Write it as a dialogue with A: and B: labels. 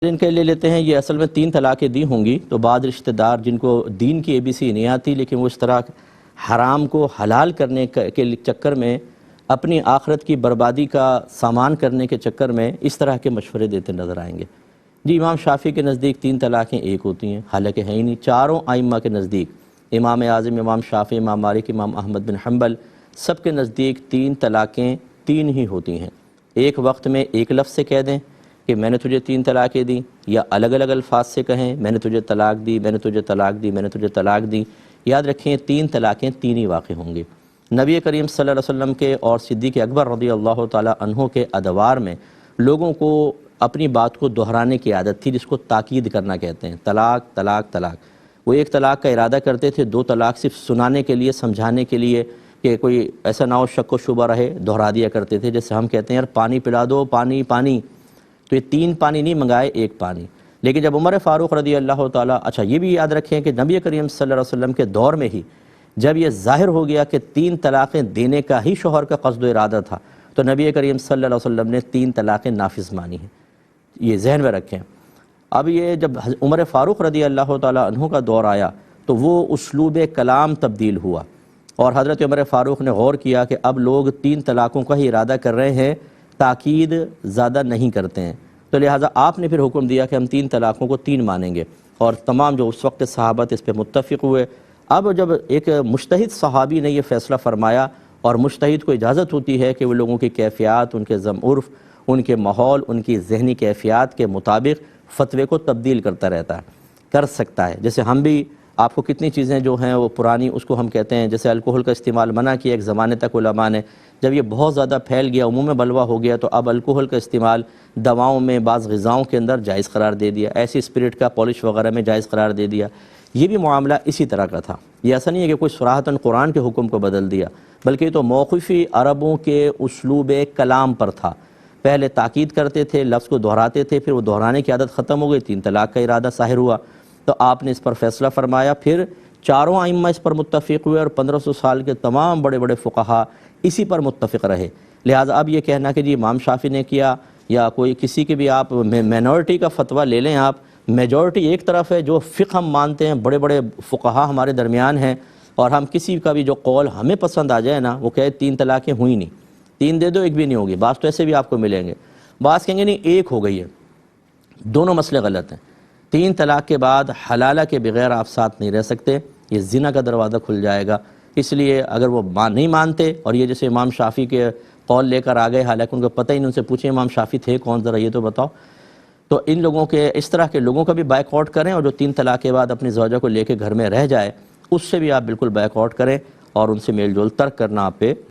A: ان کے لے لیتے ہیں یہ اصل میں 3 طلاقیں دی ہوں گی، تو بعض رشتہ دار جن کو دین کی ABC نہیں آتی لیکن وہ اس طرح حرام کو حلال کرنے کے چکر میں اپنی آخرت کی بربادی کا سامان کرنے کے چکر میں اس طرح کے مشورے دیتے نظر آئیں گے۔ جی امام شافعی کے نزدیک 3 طلاقیں ایک ہوتی ہیں، حالانکہ ہے ہی نہیں۔ چاروں ائمہ کے نزدیک، امام اعظم، امام شافعی، امام مالک، امام احمد بن حنبل، سب کے نزدیک 3 طلاقیں 3 ہی ہوتی ہیں۔ ایک وقت میں ایک لفظ سے کہہ دیں کہ میں نے تجھے 3 طلاقیں دیں، یا الگ الگ الفاظ سے کہیں میں نے تجھے طلاق دی، میں نے تجھے طلاق دی، میں نے تجھے طلاق دی۔ یاد رکھیں 3 طلاقیں 3 ہی واقع ہوں گی۔ نبی کریم صلی اللہ علیہ وسلم کے اور صدیق اکبر رضی اللہ تعالی عنہ کے ادوار میں لوگوں کو اپنی بات کو دہرانے کی عادت تھی، جس کو تاکید کرنا کہتے ہیں۔ طلاق طلاق طلاق، وہ ایک طلاق کا ارادہ کرتے تھے، 2 طلاق صرف سنانے کے لیے، سمجھانے کے لیے کہ کوئی ایسا نہ ہو شک و شبہ رہے، دہرا دیا کرتے تھے۔ جیسے ہم کہتے ہیں یار پانی پلا دو، پانی پانی، تو یہ 3 پانی نہیں منگائے، 1 پانی۔ لیکن جب عمر فاروق رضی اللہ تعالیٰ، اچھا یہ بھی یاد رکھیں کہ نبی کریم صلی اللہ علیہ وسلم کے دور میں ہی جب یہ ظاہر ہو گیا کہ 3 طلاقیں دینے کا ہی شوہر کا قصد و ارادہ تھا، تو نبی کریم صلی اللہ علیہ وسلم نے 3 طلاقیں نافذ مانی ہیں، یہ ذہن میں رکھیں۔ اب یہ جب عمر فاروق رضی اللہ تعالیٰ عنہ کا دور آیا تو وہ اسلوب کلام تبدیل ہوا، اور حضرت عمر فاروق نے غور کیا کہ اب لوگ 3 طلاقوں کا ہی ارادہ کر رہے ہیں، تاکید زیادہ نہیں کرتے ہیں، تو لہٰذا آپ نے پھر حکم دیا کہ ہم 3 طلاقوں کو 3 مانیں گے، اور تمام جو اس وقت صحابہ اس پہ متفق ہوئے۔ اب جب ایک مجتہد صحابی نے یہ فیصلہ فرمایا، اور مجتہد کو اجازت ہوتی ہے کہ وہ لوگوں کی کیفیات، ان کے عرف، ان کے ماحول، ان کی ذہنی کیفیات کے مطابق فتوے کو تبدیل کرتا رہتا ہے، کر سکتا ہے۔ جیسے ہم بھی آپ کو کتنی چیزیں جو ہیں وہ پرانی، اس کو ہم کہتے ہیں، جیسے الکوہل کا استعمال منع کیا ایک زمانے تک علماء نے، جب یہ بہت زیادہ پھیل گیا، عموم بلوہ ہو گیا، تو اب الکوہل کا استعمال دواؤں میں، بعض غذاؤں کے اندر جائز قرار دے دیا، ایسی اسپرٹ کا پالش وغیرہ میں جائز قرار دے دیا۔ یہ بھی معاملہ اسی طرح کا تھا، یہ ایسا نہیں ہے کہ کوئی صراحتاً قرآن کے حکم کو بدل دیا، بلکہ یہ تو موقفی عربوں کے اسلوب کلام پر تھا۔ پہلے تاکید کرتے تھے، لفظ کو دہراتے تھے، پھر وہ دہرانے کی عادت ختم ہو گئی، 3 طلاق کا ارادہ ظاہر ہوا، تو آپ نے اس پر فیصلہ فرمایا۔ پھر چاروں ائمہ اس پر متفق ہوئے، اور 1500 سال کے تمام بڑے بڑے فقہا اسی پر متفق رہے۔ لہٰذا اب یہ کہنا کہ جی امام شافعی نے کیا، یا کوئی کسی کی بھی آپ مینورٹی کا فتویٰ لے لیں، آپ میجورٹی ایک طرف ہے جو فقہ ہم مانتے ہیں، بڑے بڑے فقہا ہمارے درمیان ہیں، اور ہم کسی کا بھی جو قول ہمیں پسند آ جائے نا، وہ کہے 3 طلاقیں ہوئی نہیں، 3 دے دو، 1 بھی نہیں ہوگی۔ بعض تو ایسے بھی آپ کو ملیں گے، بعض کہیں گے نہیں 1 ہو گئی ہے۔ دونوں مسئلے غلط ہیں۔ 3 طلاق کے بعد حلالہ کے بغیر آپ ساتھ نہیں رہ سکتے، یہ زنا کا دروازہ کھل جائے گا۔ اس لیے اگر وہ نہیں مانتے، اور یہ جیسے امام شافعی کے قول لے کر آ گئے، حالانکہ ان کو پتہ ہی نہیں، ان سے پوچھیں امام شافعی تھے کون، ذرا یہ تو بتاؤ، تو ان لوگوں کے، اس طرح کے لوگوں کا بھی بائک آؤٹ کریں، اور جو 3 طلاق کے بعد اپنی زوجہ کو لے کے گھر میں رہ جائے، اس سے بھی آپ بالکل بائک آؤٹ کریں، اور ان سے میل جول ترک کرنا آپ پہ